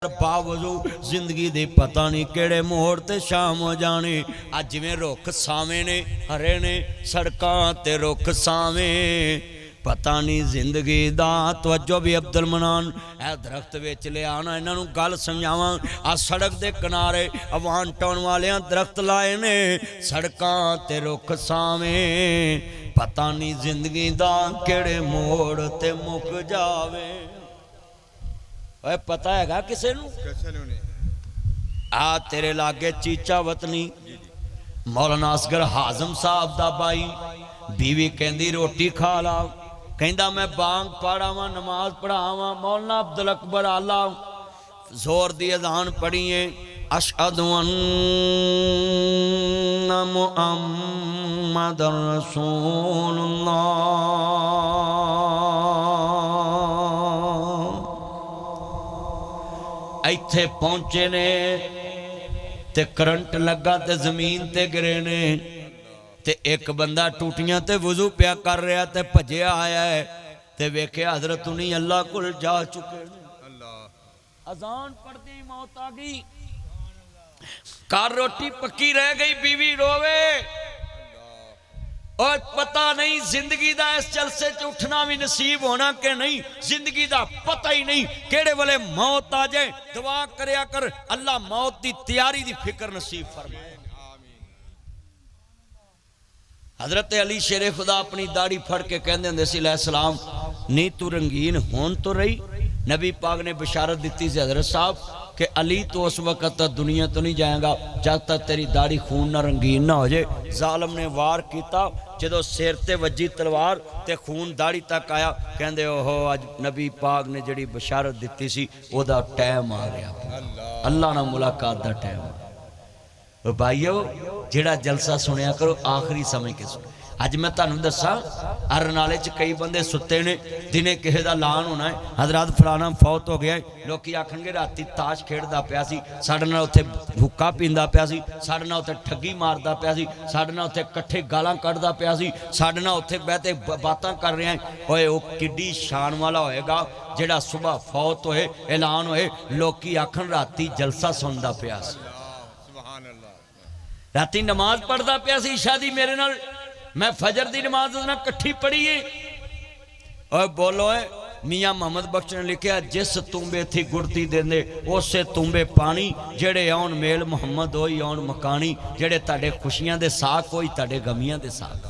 बावजू जिंदगी दी पता नहीं केड़े मोड़ ते शाम हो जाने। अज जिवें रुख सावें ने हरे ने सड़कां ते रुख सावें पता नहीं जिंदगी दा। तवज्जो भी अब्दुल मनान ए दरख्त विच ले आना इन्हां नूं गल समझावां। आ सड़क दे किनारे अवान टाउन वालियां दरख्त लाए ने सड़कां ते रुख सावें पता नहीं जिंदगी दा केड़े मोड़ ते मुक जावे। पता है किसे नूं? आ तेरे लागे चीचा वतनी मौलाना असगर हाजम साहब दा बाई बीवी कहंदी रोटी खा ला। कहंदा मैं बांग पढ़ावा नमाज पढ़ावा। मौलाना अब्दुल अकबर आला जोर दी अज़ान पढ़िए अशहदु अन्ना मुहम्मदुर रसूलुल्लाह। इत्थे पहुंचे ने ते करंट लगा ते जमीन ते गिरे ने ते एक बंदा टूटियां ते वुजू पिया कर रहा ते भजया आया है ते वेख्या हजरत उन्हीं अल्लाह कोल जा चुके। अजान पढ़ते ही मौत आ गई। कार रोटी पक्की रह गई बीवी रोवे और पता नहीं जिंदगी दा इस जलसे च उठना भी नसीब होना कि नहीं। जिंदगी दा पता ही नहीं केड़े वेले मौत आ जाए। दुआ करया कर अल्लाह मौत दी तैयारी दी फिक्र नसीब फरमाए। हजरत अली शेरे खुदा अपनी दाढ़ी फड़ के कहते होंदे सी सलाम नी तू रंगीन होन तो रही। नबी पाक ने बशारत दी थी हजरत साहब कि अली तो उस वक्त तक दुनिया तो नहीं जाएगा जब तक तेरी दाढ़ी खून ना रंगीन ना हो जाए। जालम ने वार किया जो सिर ते वजी तलवार ते खून दाढ़ी तक आया। कहते ओहो अज नबी पाक ने जी बशारत दी सी ओदा टाइम आ गया। अल्लाह नाल मुलाकात का टाइम। भाईओ जेड़ा जलसा सुनिया करो आखिरी समय के सुनो। अज मैं तुहानू दसा अरनाले च कई बंदे सुते ने दिने किसी का ऐलान होना है हजरत फलाना फौत हो गया। लोग आखणगे राती ताश खेडदा पिया सी साडे नाल उत्थे हुक्का पींदा पिया सी साडे नाल उत्थे ठगी मारदा पिया सी साडे नाल उत्थे कट्ठे गालां कढदा पिया सी साडे नाल उत्थे बैठे बातां कर रहा है। ओए वो किड्डी शान वाला होएगा जेड़ा सुबह फौत होए ऐलान होए लोकी आखण राती जलसा सुनदा पिया सी राती नमाज पढ़दा पिया सी इशा दी मेरे नाल मैं फजर दी नमाज ना कट्ठी पढ़ी है। और बोलो है मियाँ मोहम्मद बख्श ने लिखा जिस तुम्बे थी गुड़ती देंदे उसे तुम्बे पानी जेड़े आउन मेल मुहम्मद होई आउन मकानी जेड़े ताड़े खुशियां दे साक होई ताड़े गमियां दे साक।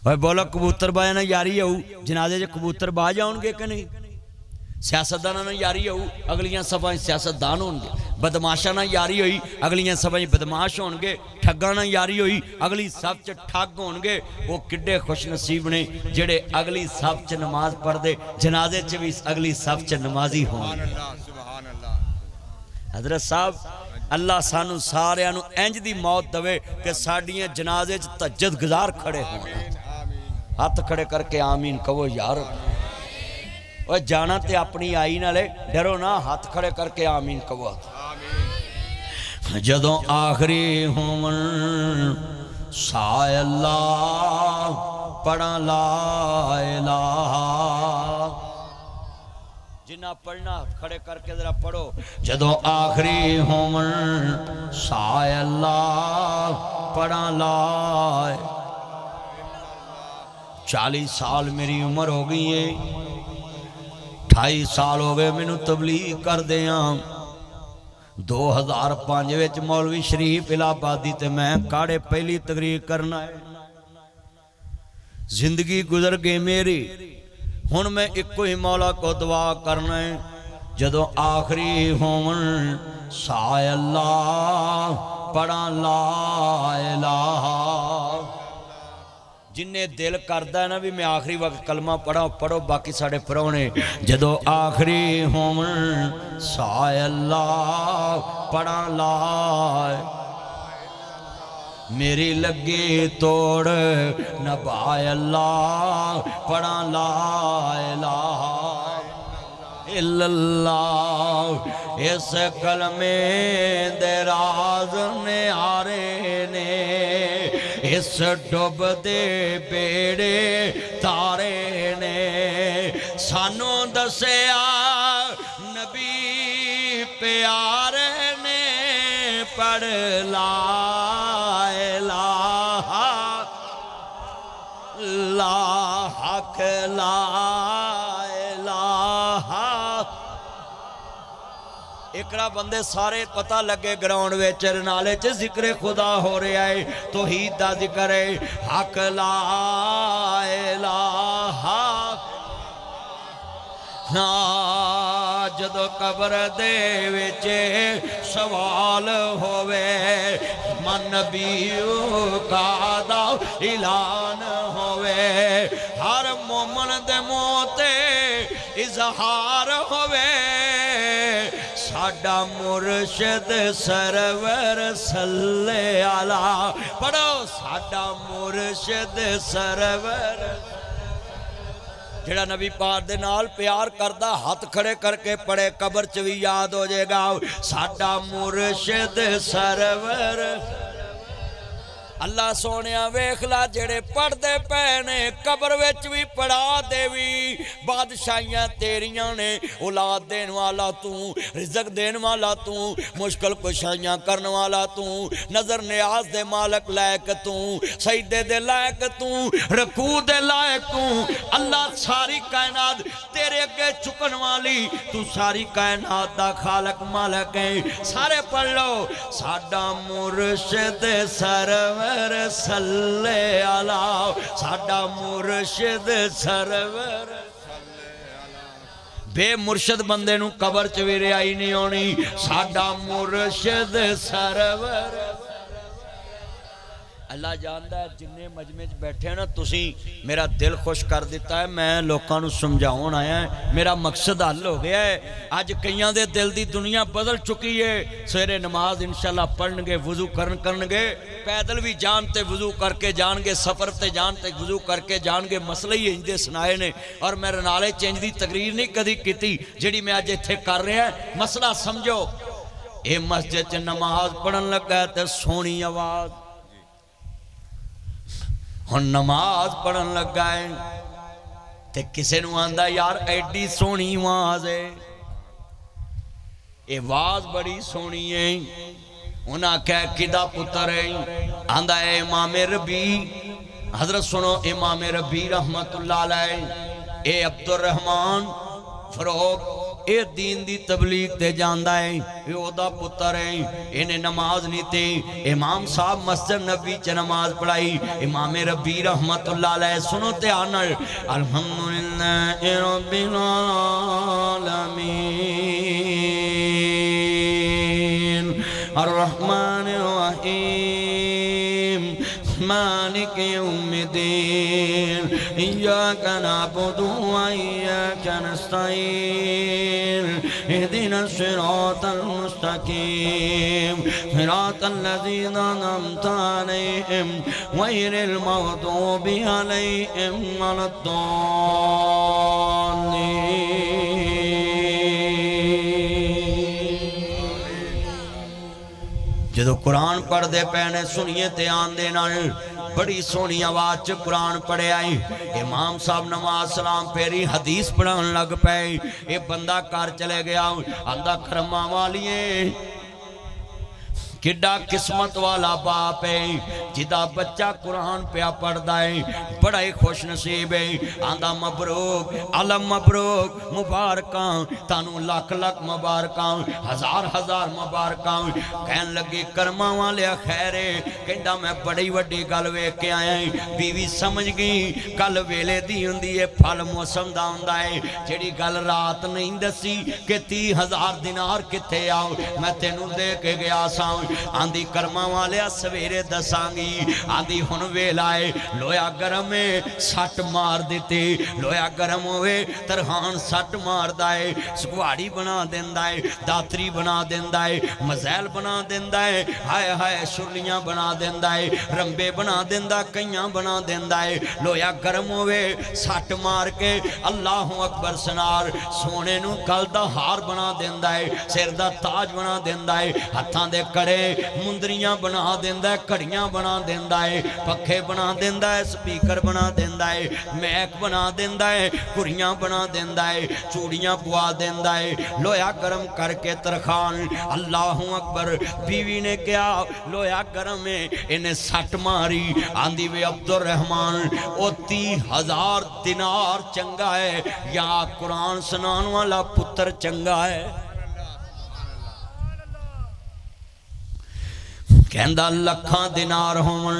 और बोलो कबूतर बाज ना यारी आऊ जनाजे च कबूतर बाज आउणगे कि नहीं। सियासतदाना नाल यारी होऊ अगलियां सभा सियासतदान होणगे। बदमाशा नाल यारी होई अगलियां सभा बदमाश होणगे। ठग्गां नाल यारी होई अगली सब च ठग होणगे। वो किड्डे खुश नसीब ने जेड़े अगली सब च नमाज पढ़दे जनाजे च भी अगली सब च नमाजी होणगे। हजरत साहब अल्लाह सानू सारियां नू इंज दी मौत दवे कि साडियां जनाजे च तहज्जुद गुजार खड़े होण। हाथ खड़े करके आमीन कहो यार। और जाना ते अपनी आई नाले डरो ना हाथ खड़े करके आमीन कहो। जदों आखिरी होवन साए अल्लाह पढ़ा ला इलाहा। जिन्ना पढ़ना हाथ खड़े करके जरा पढ़ो। जदों आखिरी होवन साए अल्लाह पढ़ा ला। 40 साल मेरी उम्र हो गई है 28 साल हो गए मैनू तबलीग कर दिया। 2005 विच मौलवी शरीफ इलाहाबादी ते मैं काड़े पहली तकरीर करना है। जिंदगी गुजर गई मेरी हुण मैं इको ही मौला को दुआ करना है। जदों आखिरी होवन साए अल्लाह पढ़ा ला इलाहा। जिन्हें दिल करता है ना भी मैं आखिरी वक्त कलमा पढ़ा पढ़ो बाकी साढ़े परौने। जदों आखिरी होवन साए अल्लाह पढ़ा ला मेरी लगी तोड़ नभाए अल्लाह पढ़ा ला इलाहा इल्लल्लाह। इस कलमे दे राज ने आरे ने इस डुब दे बेड़े तारे ने सानू दसिया नबी پیارے نے پڑھ لا الہ لا حق لا الہ اکڑا بندے سارے پتہ لگے گراؤنڈ ویچر نالے چے ذکر خدا ہو رہا ہے توحید دا ذکر ہے حق لا الہ جدو قبر دے وچے سوال ہوئے من نبیوں کا دا اعلان ہوئے ہر مومن دے موتے اظہار ہوئے ساڈا مرشد سرور صلی اللہ پڑھو ساڈا مرشد سرور جڑا نبی پاک دے نال پیار کردہ ہاتھ کھڑے کر کے پڑے قبر چ وی یاد ہو جائے گا ساڈا مرشد سرور اللہ سونیا ویکھلا جڑے پڑھ دے پینے قبر وچ بھی پڑھا دے وی بادشاہیاں تیریاں نے اولاد دین والا تو رزق دین والا تو مشکل کشائیاں کرن والا تو نظر نیاز دے مالک لائق تو سجدے دے لائق تو رکوع دے لائق تو اللہ ساری کائنات تیرے اگے چکن والی تو ساری کائنات دا خالق مالک ہے سارے پڑھ لو ساڈا مرشد سرور صلی اللہ ساڈا مرشد سرور بے مرشد بندے نو قبر چ وی رہائی نہیں ہونی ساڈا مرشد سرور اللہ جاندا ہے جننے مجمع بیٹھے ہیں نا تسی میرا دل خوش کر دیتا ہے میں لوکاں نو سمجھاؤن آیا ہے میرا مقصد حل ہو گیا ہے آج کئیاں دے دل دی دنیا بدل چکی ہے سویرے نماز انشاءاللہ پڑھن گے وضو کرن گے پیدل بھی جانتے وضو کر کے جان گے سفر تے جانتے وضو کر کے جان گے مسئلہ ہی انجدے سنائے نے اور میں رنالے چینج دی تقریر نہیں کدی کیتی جڑی میں آج ایتھے کر رہے ہیں مسئلہ سمجھو اے مسجد چ نماز پڑھن لگا ہے تے سونی آواز ہن نماز پڑھن لگا ہے تے کسے نو آندہ یار ایڈی سونی آواز ہے اے آواز بڑی سونی ہے انہاں کہہ کدا پتر ہے آندہ اے امام ربی حضرت سنو امام ربی رحمت اللہ علیہ اے عبد الرحمن فروغ اے دین دی تبلیغ تے جاندہ ہے اے اودا پتر ہے انہیں نماز نہیں تے امام صاحب مسجد نبی چے نماز پڑھائی امام ربی رحمت اللہ علیہ سنو تے آنر الحمدللہ رب العالمین الرحمن الرحیم مالک یوم الدین ایاک نعبد و ایاک نستعین اهدنا الصراط المستقیم صراط الذین انعمت علیہم غیر المغضوب علیہم ولا الضالین جدو قرآن پڑھ دے پہنے سنیے تے آن دے نال بڑی سونی آواز چ قرآن پڑھے آئی امام صاحب نماز سلام پیری حدیث پڑھان لگ پے اے بندہ کار چلے گیا آندہ کرما والیے کڈا قسمت والا باپ ہے جدا بچہ قرآن پیا پڑھ دائیں بڑا ہی خوش نصیب ہے آندہ مبروک علم مبروک مبارکاں تانو لاکھ لاکھ مبارکاں ہزار ہزار مبارکاں کہن لگی کرما والے خیرے کہندہ میں بڑی وڈی گل ویکھ کے آیا ہیں بیوی سمجھ گئی کل ویلے دی ہوندی ہے پھل موسم دا ہوندا ہے جڑی گل رات نہیں دسی کہ 30,000 دینار کتے آؤ میں تینوں دے کے گیا ساؤں آندھی کرما والے سویرے دسانگی آندھی ہن ویلائے لویا گرمے سٹ مار دیتے لویا گرم ہوئے ترہان سٹ مار دائے سکواڑی بنا دین دائے داتری بنا دین دائے مزیل بنا دین دائے ہائے ہائے شرلیاں بنا دین دائے رمبے بنا دین دا کئیاں بنا دین دائے لویا گرم ہوئے سٹ مار کے اللہ اکبر سنار سونے نو کل دا ہار بنا دین دائے سر دا تاج بنا دین دائے ہتھاں دے کڑے ਮੁੰਦਰੀਆਂ ਬਣਾ ਦਿੰਦਾ ਹੈ, ਘੜੀਆਂ ਬਣਾ ਦਿੰਦਾ ਹੈ, ਪੱਖੇ ਬਣਾ ਦਿੰਦਾ ਹੈ, ਸਪੀਕਰ ਬਣਾ ਦਿੰਦਾ ਹੈ, ਮੈਕ ਬਣਾ ਦਿੰਦਾ ਹੈ, ਘੁਰੀਆਂ ਬਣਾ ਦਿੰਦਾ ਹੈ, ਚੂੜੀਆਂ ਪਵਾ ਦਿੰਦਾ है, लोया गरम करके तरखान। अल्लाहू अकबर। बीवी ने क्या लोया गरम है, इन्हें सट मारी, आंधी वे अब्दुल रहमान ओ 30,000 दिनार चंगा है या कुरान सुनाने वाला पुत्र चंगा है। कहंदा लखां दिनार होवन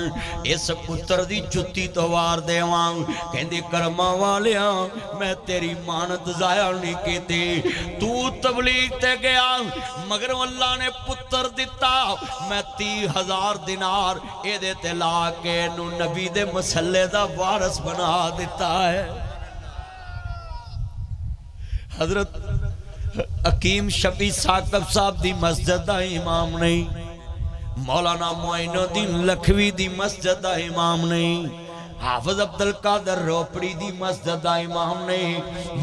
इस पुत्र दी जुत्ती तो वार देवां। कहंदी कर्मा वालिया मैं तेरी मानत जाया नहीं कीती, तू तबलीग ते गया मगर अल्लाह ने पुत्र दिता, मैं 30,000 दिनार एदे ते ला के नू नबी दे मसले दा वारस बना दिता है। हजरत हकीम शफी साकब साहब दी मस्जिद दा इमाम नहीं, मौलाना मोइनुद्दीन लखवी दी मस्जिद दा इमाम नहीं, हाफिज अब्दुल कादर रोपड़ी दी मस्जिद दा इमाम नहीं,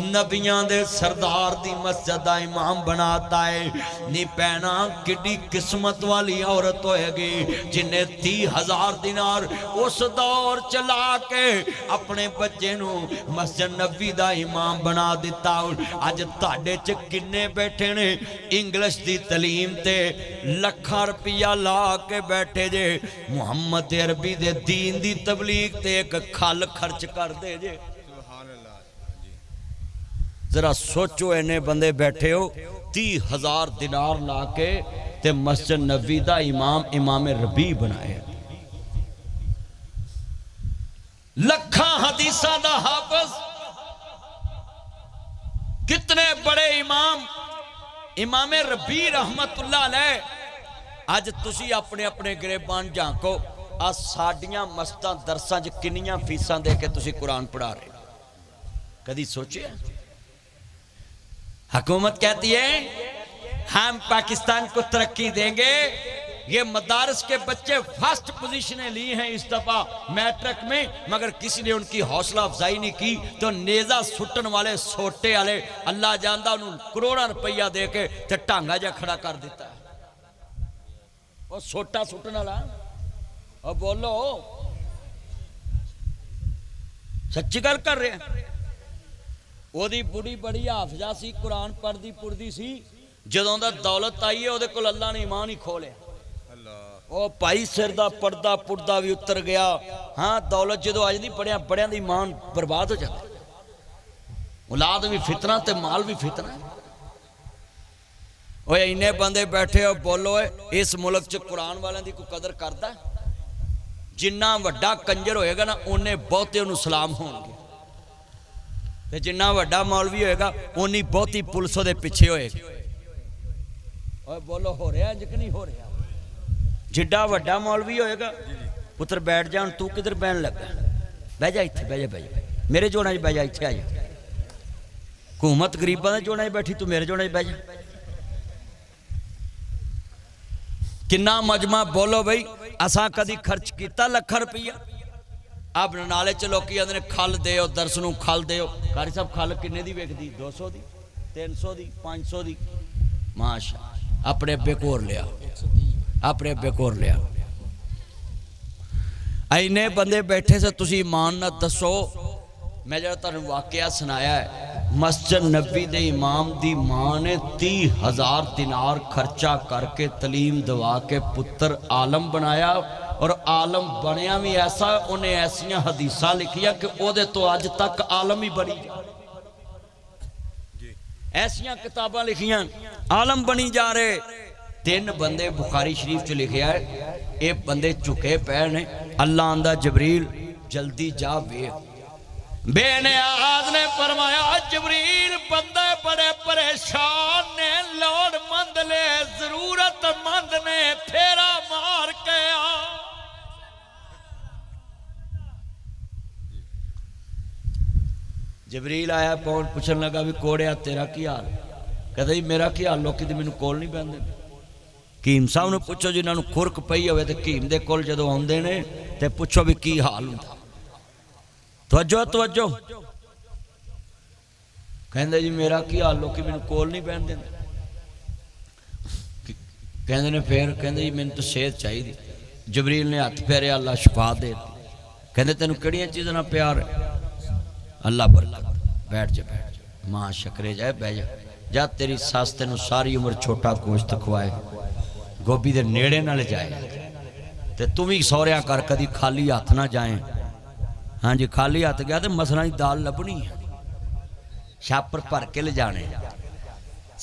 नबियां दे सरदार दी मस्जिद दा इमाम बनाता है। नी पैना किड्डी किस्मत वाली औरत होएगी जिन्हें 30,000 दिनार उस दौर चला के अपने बच्चे नू मस्जिद नबी दा इमाम बना दिता। अज तुहाडे च किन्ने बैठे ने इंग्लिश दी तलीम ते लाखां रुपया ला के बैठे जे, मुहम्मद अरबी दे दीन दी तबलीग ते एक खल खर्च कर दे जे। जरा सोचो इन्ने बंदे बैठे हो 30,000 दिनार ला के ते मस्जिद नबी दा इमाम इमाम रबी बनाए, लखां हदीसां दा हाफिज, कितने बड़े इमाम इमाम रबी रहमतुल्लाह अलैह। अज तुसी अपने अपने गिरेबान झांको, आ साडियां मस्तां दरसां च किन्नियां फीसां दे के तुसी कुरान पढ़ा रहे, कदी सोचे? हुकूमत कहती है हम पाकिस्तान को तरक्की देंगे, ये मदारस के बच्चे फर्स्ट पोजीशनें ली हैं इस दफा मैट्रिक में, मगर किसी ने उनकी हौसला अफजाई नहीं की तो नेजा सुटन वाले सोटे वाले अल्लाह जानदा उन्होंने करोड़ों रुपया दे के ते ढांगा जा खड़ा कर दिता है। और सोटा सुटन वाला और बोलो सच्ची गल कर रहे हैं। ओदी बुढ़ी बड़ी हाफजा सी, कुरान पढ़दी पुढ़दी सी, जदों दा दौलत आई है ओदे कोल अल्लाह ने ईमान ही खोलिया। ओ भाई सिर दा पर्दा पुर्दा भी उतर गया। हाँ दौलत जदों आ जांदी बड़ियां बड़ियां दी ईमान बर्बाद हो जाता, औलाद भी फितना ते माल भी फितना। ओए इन्ने बंदे बैठे हो बोलो इस मुल्क च कुरान वालियां दी कोई कदर करदा? जिन्ना वड्डा कंजर होएगा ना उन्ने बहुते उन्हें सलाम होंगे, ते जिन्ना वड्डा मौलवी होएगा उन्नी बहुती पुलिस दे पिछे होएगी। और बोलो हो रहा इंज कि नहीं हो रहा? जिड्डा वड्डा मौलवी होएगा पुत्र बैठ जा, तू किधर बहन लगा, बह जा इत्थे, बह जा बह जा, मेरे जोड़ा च बह जा, इत्थे आ जा। हुकूमत गरीबां दे जोड़ा च बैठी, तू मेरे जोड़ा च बह जा। किन्ना मजमा बोलो बई, असा कदी खर्च किया लाख रुपया? अब नाले च लोग आते खल दो दरस नूं खल दो। कारी साहब खल किन्ने दी विकदी? 200 दी, 300 दी, 500 दी। माशा अपने अब्बे कोर लिया, अपने अब्बे कोर लिया। इन्ने बंदे बैठे से तुसी ईमान ना दसो। मैं जो तुहानूं वाकया सुनाया है, मस्जिद नबी दे इमाम दी मां ने 30,000 दिनार खर्चा करके तलीम दवा के पुत्र आलम बनाया, और आलम बनया भी ऐसा, उन्हें ऐसिया हदीसां लिखिया कि ओदे तो अज तक आलम ही बनी, ऐसिया किताबां लिखियां आलम बनी जा रहे। 3 बंदे बुखारी शरीफ च लिखिया है, ये बंदे झुके पे ने। अल्लाह आंदा जबरील जल्दी जा वेख। बेनियाज ने फरमाया जबरील बंदे बड़े परेशान ने, लोड़मंद ने, जरूरतमंद ने, फेरा मार के आ। जबरील आया, कौन पूछन लगा भी कोड़िया तेरा की हाल? कहता जी मेरा की हाल, लोग तो मैनू कोल नहीं पैंदे। हकीम साहब ने पूछो जिन्होंने खुरक पई होवे ते हकीम दे कोल जदों आउंदे ने ते पूछो भी की हाल हुंदा। तवज्जो तवज्जो, कहंदे जी मेरा की हाल, लोग मैनू कोल नहीं पैन देंदे। کہندے نے پھر کہندے جی مینوں تو صحت چاہیے. جبریل نے ہاتھ پھیریا اللہ شفا دے. کہندے تینوں کہڑیاں چیزاں نال پیار ہے؟ اللہ برکت. بیٹھ جا بیٹھ جا ماں شکرے جائے بہ جا. جا تیری ساس تینوں ساری عمر چھوٹا گوشت کھوائے گوبھی دے نیڑے نہ لے جائے تے تم ہی سوریاں کر کدی خالی ہاتھ نہ جائیں. ہاں جی خالی ہاتھ گیا تے مسراں دی دال لبنی ہے شاپر بھر کے لے جانے.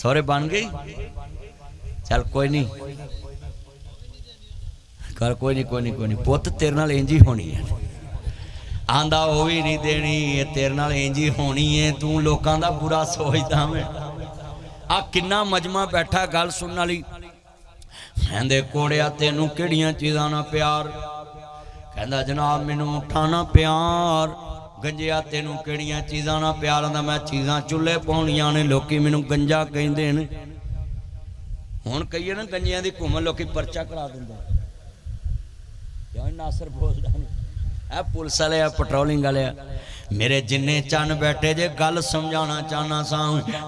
سورے بن گئی چل کوئی نہیں کر کوئی نہیں پوت تیرے نال انج ہی ہونی ہے. آندا وہ بھی نہیں دینی تیرے نال انج ہی ہونی ہے. تو لوکاں دا برا سوچدا میں. آ کنا مجمع بیٹھا گل سنن والی. کہندے کوڑیا تینوں کیڑیاں چیزاں نال پیار؟ کہندا جناب مینوں اٹھانا پیار. گنجیا تینوں کیڑیاں چیزاں نال پیار؟ آندا میں چیزاں چولہے پاؤنیاں نے لوکی مینوں گنجا کہندے نے. ہن کہیے نا گنجیاں دی گھومن لوکی پرچا کرا دیندا. کیوں ناصر بولدا نہیں اے پولیس والے پٹرولنگ والے میرے جننے چن بیٹھے جے گل سمجھانا چاہنا سا.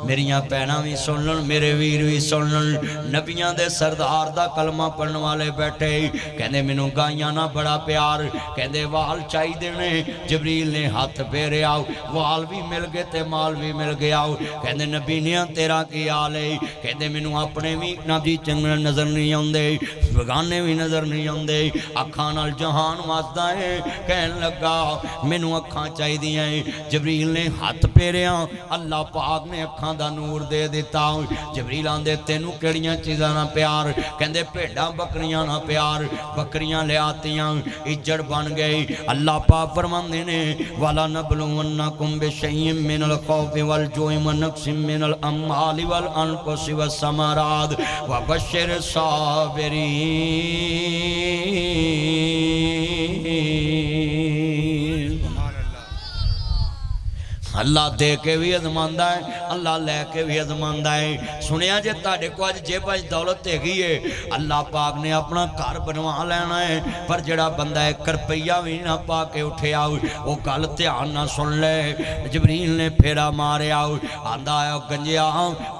میریاں بہناں بھی سن لن میرے ویر بھی سن لن. نبیاں دے سردار دا کلمہ پڑھن والے بیٹھے کہندے مینوں گائیاں نہ بڑا پیار. کہندے وال چاہی دینے. جبریل نے ہاتھ پھیرے آؤ وال بھی مل گئے تے مال بھی مل گیا. کہندے نبی نے تیرا کی حال ہے؟ کہندے مینوں اپنے بھی نبی چنگے نظر نہیں آندے بگانے بھی نظر نہیں آندے. اکھاں نال جہان واسدا ہے. کہن لگا مینوں اکھاں چاہیے. جبریل نے ہاتھ پھیریا اللہ پاک نے اکھاں دا نور دے دیتا. جبریل آندے تینوں کیڑیاں چیزاں نال پیار؟ کہندے بھیڈاں بکریاں نال پیار. بکریاں لے آتیاں اجڑ بن گئی. اللہ پاک فرماندے نے والا نبلونکم بشیء من الخوف والجوع ونقص من الاموال والانفس والثمرات وبشر الصابرین. اللہ دے کے بھی ازماندہ ہے اللہ لے کے بھی ازماندہ ہے. سنیا جے تاڑے کو آج جے پاس دولت ہے گئی ہے اللہ پاک نے اپنا گھر بنوا لینا ہے. پر جڑا بندہ ہے کرپیہ بھی نہ پا کے اٹھے آؤ وہ گل دھیان نہ سن لے. جبریل نے پھیرا مارے آؤ آندا ہے گنجیا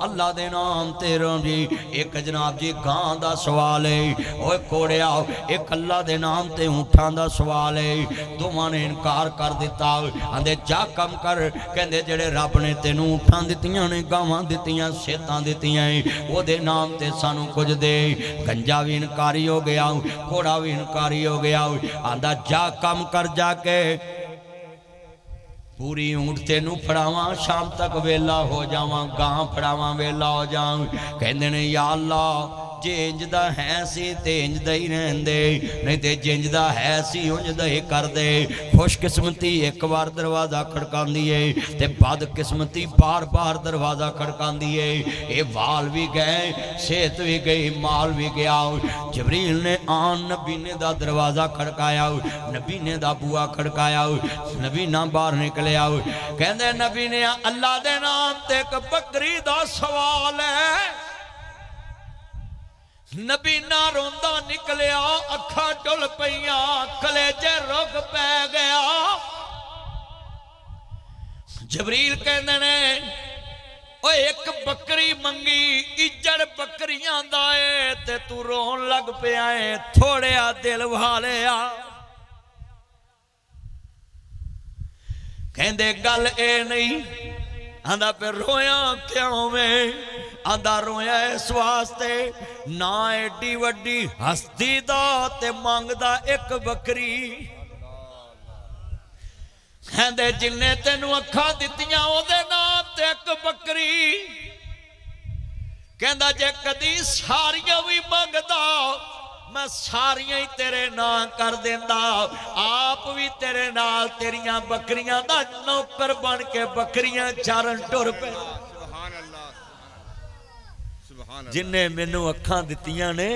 اللہ دے نام تیروں جی. ایک جناب جی گاں دا سوال ہے اوے کوڑے آؤ ایک اللہ دے نام تے اونٹھاں دا سوال ہے. دوواں نے انکار کر دیتا. آندے جا کم کر. کہندے جڑے رب نے تینوں اٹھاں دتیاں نے گاواں دتیاں سیتاں دتیاں او دے نام تے سانوں کچھ دے. گنجا بھی انکاری ہو گیا کوڑا بھی انکاری ہو گیا. آندا جا کم کر جا کے پوری اونٹ تینوں پھڑاواں شام تک ویلا ہو جاواں گاں پھڑاواں ویلا ہو جاواں. کہندے نے یا اللہ جے انج دا ہے سی تے انج دا ہی رہن دے نہیں تے جنج دا ہے سی انج دا ہی کر دے. خوش قسمتی ایک بار دروازہ کھڑکاندی ہے تے بد قسمتی بار بار دروازہ کھڑکاندی ہے. اے وال بھی گئے صحت بھی گئی مال بھی گیا. جبریل نے آن نبی نے دا دروازہ کھڑکایا نبی نے دا بوا کھڑکایا نبی نہ باہر نکلے آؤ. کہندے نبی نے اللہ دے نام تے ایک بکری دا سوال ہے. نبی نہ روندہ نکلیا اکھا ڈل پئیاں کلیجے رگ پہ گیا. جبریل کہندے نے او ایک بکری منگی اجڑ بکریاں دائے تے تو رون لگ پہ آئے تھوڑے آ دل والے آ. کہندے گل اے نہیں آندھا پہ رویا کیوں میں آندھا رویا اس واسطے نہ ایڈی وڈی ہستی دا تے مانگ دا ایک بکری. کہندے جننے تینوں اکھا دتیاں او دے نام تے ایک بکری. کہندہ جے کدی ساریاں بھی مانگ دا میں ساریاں ہی تیرے نام کر دیندہ آپ بھی تیرے نال تیریاں بکریاں دا نوکر بن کے بکریاں چارن ٹر پہ. جنہیں مینوں اکھاں دتیاں نے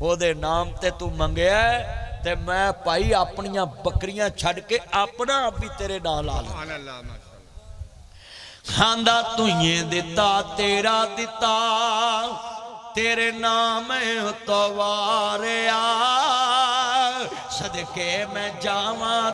او دے نام تے تو منگیا ہے تے میں پائی اپنیاں بکریاں چھڑ کے اپنا بھی تیرے نال آ لوں. کھاندہ تو یہ دیتا تیرا دیتا تیرے نام اتواریا صدقے میں جاواں